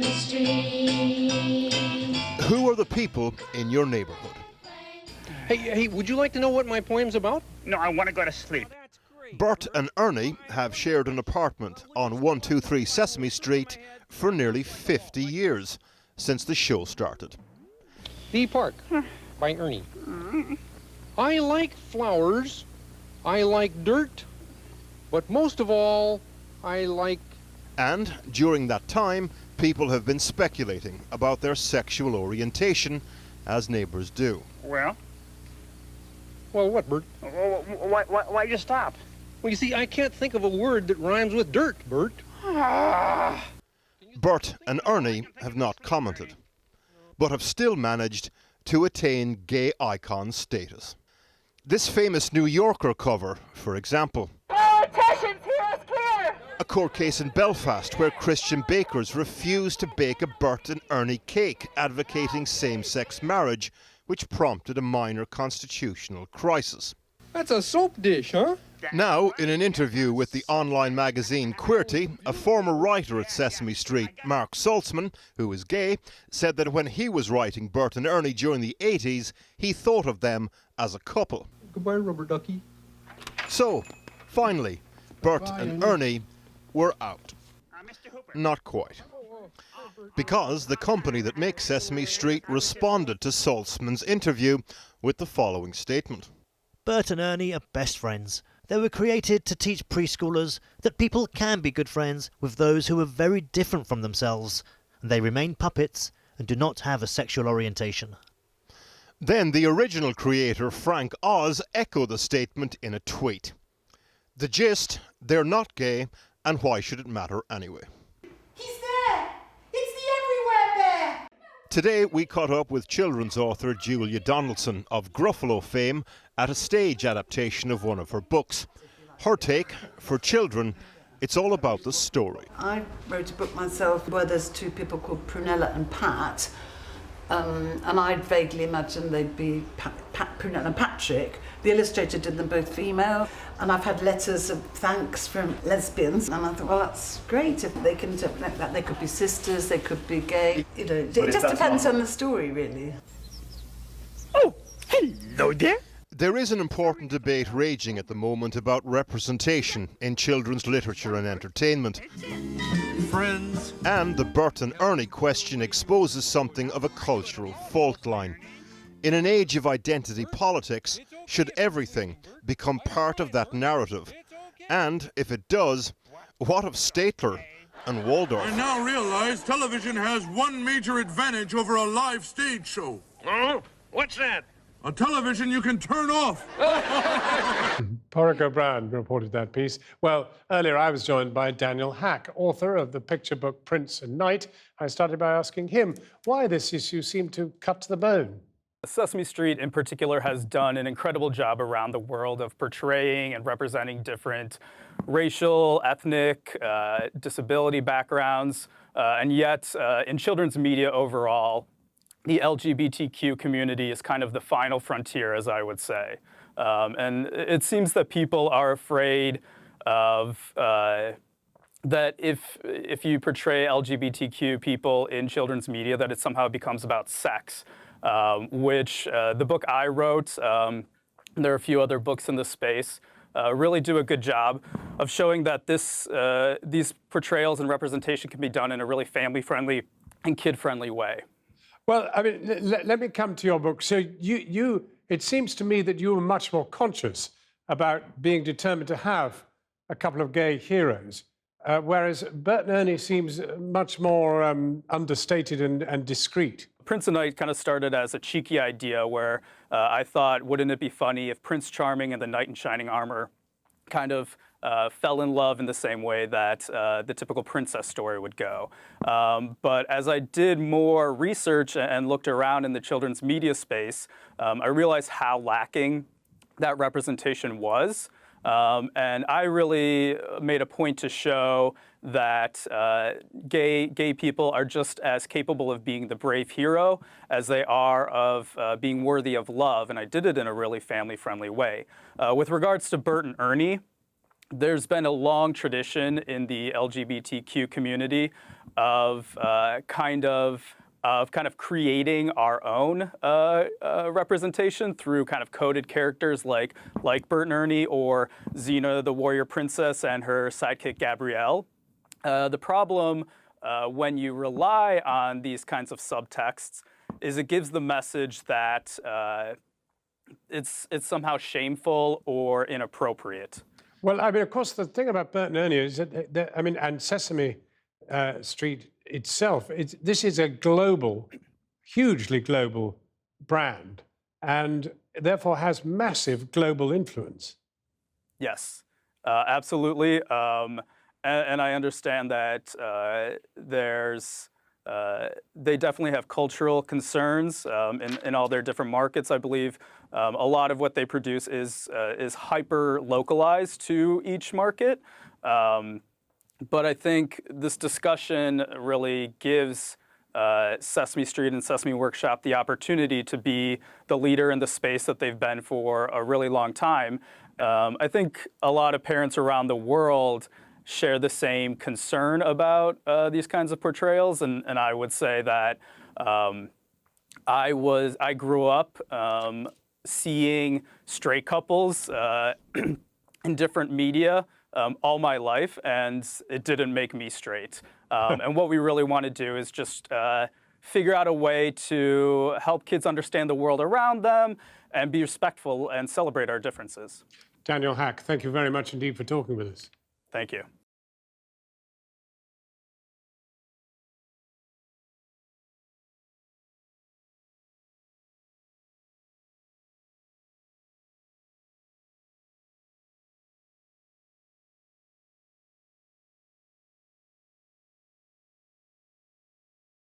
Sesame Street. Who are the people in your neighborhood? Hey, would you like to know what my poem's about? No, I want to go to sleep. Bert and Ernie have shared an apartment on 123 Sesame Street for nearly 50 years, since the show started. The Park by Ernie. I like flowers, I like dirt, but most of all, I like... And during that time, people have been speculating about their sexual orientation, as neighbors do. Well, what, Bert? why you stop? Well, you see, I can't think of a word that rhymes with dirt, Bert. Bert and Ernie have not commented, but have still managed to attain gay icon status. This famous New Yorker cover, for example. Politicians, hear us clear! A court case in Belfast where Christian bakers refused to bake a Bert and Ernie cake advocating same-sex marriage, which prompted a minor constitutional crisis. That's a soap dish, huh? Now, in an interview with the online magazine Queerty, a former writer at Sesame Street, Mark Saltzman, who is gay, said that when he was writing Bert and Ernie during the 80s, he thought of them as a couple. Goodbye, rubber ducky. So, finally, Bert and Ernie were out. Not quite. Because the company that makes Sesame Street responded to Saltzman's interview with the following statement. Bert and Ernie are best friends. They were created to teach preschoolers that people can be good friends with those who are very different from themselves, and they remain puppets and do not have a sexual orientation. Then the original creator, Frank Oz, echoed the statement in a tweet. The gist, they're not gay, and why should it matter anyway? He's there! It's the everywhere bear! Today we caught up with children's author Julia Donaldson of Gruffalo fame at a stage adaptation of one of her books. Her take, for children, it's all about the story. I wrote a book myself where there's two people called Prunella and Pat, and I'd vaguely imagined they'd be Prunella and Patrick. The illustrator did them both female, and I've had letters of thanks from lesbians, and I thought, well, that's great if they can like that. They could be sisters, they could be gay. You know, it just depends on the story, really. Oh, hello there. There is an important debate raging at the moment about representation in children's literature and entertainment. Friends. And the Bert and Ernie question exposes something of a cultural fault line. In an age of identity politics, should everything become part of that narrative? And if it does, what of Statler and Waldorf? I now realize television has one major advantage over a live stage show. Oh, what's that? A television you can turn off. Porrick O'Brien reported that piece. Well, earlier I was joined by Daniel Hack, author of the picture book Prince and Knight. I started by asking him why this issue seemed to cut to the bone. Sesame Street in particular has done an incredible job around the world of portraying and representing different racial, ethnic, disability backgrounds, and yet in children's media overall, the LGBTQ community is kind of the final frontier, as I would say. And it seems that people are afraid of that if you portray LGBTQ people in children's media, that it somehow becomes about sex, which the book I wrote, there are a few other books in this space, really do a good job of showing that these portrayals and representation can be done in a really family-friendly and kid-friendly way. Well, I mean, let me come to your book. So it seems to me that you were much more conscious about being determined to have a couple of gay heroes, whereas Bert and Ernie seems much more understated and discreet. Prince and Knight kind of started as a cheeky idea where I thought, wouldn't it be funny if Prince Charming and the knight in shining armor kind of fell in love in the same way that the typical princess story would go. But as I did more research and looked around in the children's media space, I realized how lacking that representation was. And I really made a point to show that gay people are just as capable of being the brave hero as they are of being worthy of love, and I did it in a really family-friendly way. With regards to Bert and Ernie, there's been a long tradition in the LGBTQ community of kind of creating our own representation through kind of coded characters like Bert and Ernie or Xena the Warrior Princess and her sidekick Gabrielle. The problem when you rely on these kinds of subtexts is it gives the message that it's somehow shameful or inappropriate. Well, I mean, of course, the thing about Bert and Ernie is that I mean, and Sesame Street itself, this is a global, hugely global brand, and therefore has massive global influence. Yes, absolutely. And I understand that they definitely have cultural concerns in all their different markets. I believe a lot of what they produce is hyper localized to each market. But I think this discussion really gives Sesame Street and Sesame Workshop the opportunity to be the leader in the space that they've been for a really long time. I think a lot of parents around the world share the same concern about these kinds of portrayals, and I would say that I grew up seeing straight couples in different media all my life, and it didn't make me straight. And what we really want to do is just figure out a way to help kids understand the world around them and be respectful and celebrate our differences. Daniel Hack, thank you very much indeed for talking with us. Thank you.